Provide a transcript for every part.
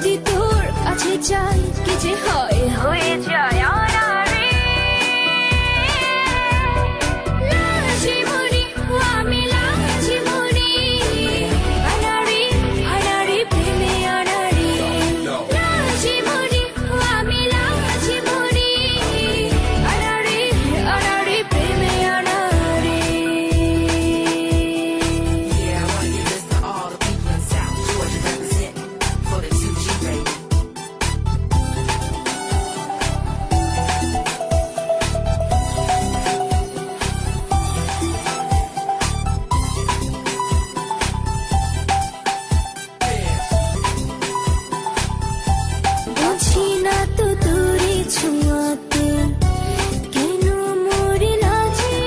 যদি তোর কাছে চাই কি যে হয় হয়ে যায় অনারে লাজে মরি আমি লাজে মরি অনারে অনারে প্রেমে অনারে লাজে মরি আমি লাজে মরি অনারে অনারে প্রেমে অনারে Yeah, I wanna give this to all the people in South Georgia representing for the 2G baby. বুঝি না তো তোরে ছোঁয়াতে কেন মরে লাজে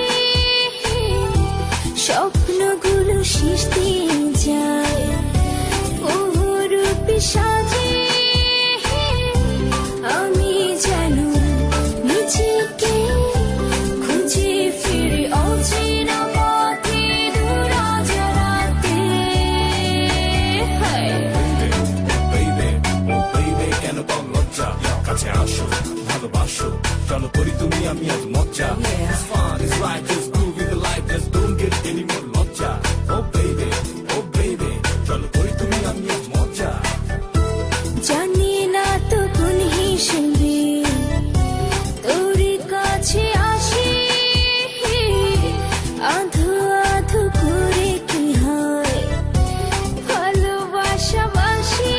স্বপ্নগুলো শেষ দিয়ে যায় রূপে সাজে আমি যেন নিজেকে খুঁজে ফিরে অচেনা পথে দূর অজানাতে হায় baby, oh baby, কেন কম লজ্জা কাছে আসো ভালোবাসো চলো করি তুমি আমি আজ মজ্জা It's fun, it's right, just groove with the life, just don't get any more লজ্জা oh baby, চলো করি তুমি আমি আজ মজ্জা জানি না তো কোন হিসেবে তোর কাছে আসি আধো আধো করে কি হয় ভালোবাসা বাসি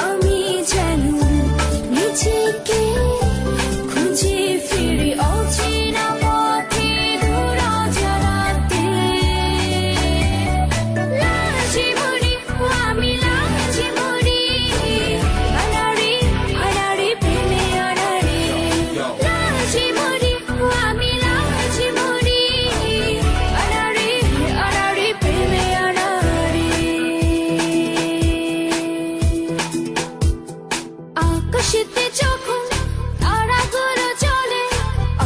আমি যেন নিজেকে খুঁজে ফিরে অচেনা পথে দূর অজানাতে লাজে মরি আমি লাজে মরি অনারে অনারে প্রেমে অনারে লাজে মরি আমি লাজে মরি অনারে অনারে প্রেমে অনারে আকাশেতে যখন তারাগুলো চলে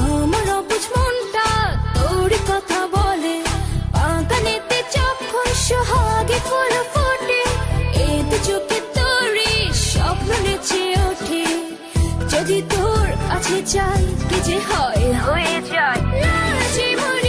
আমার অবুঝ মনটা তোর কথা বলে বাগানেতে যখন সোহাগে ফুল ফোটে এতে চোখে তোরে স্বপ্ন নেচে ওঠে যদি তোর কাছে চাই কি যে হয় হয়ে যায় লাজে মরি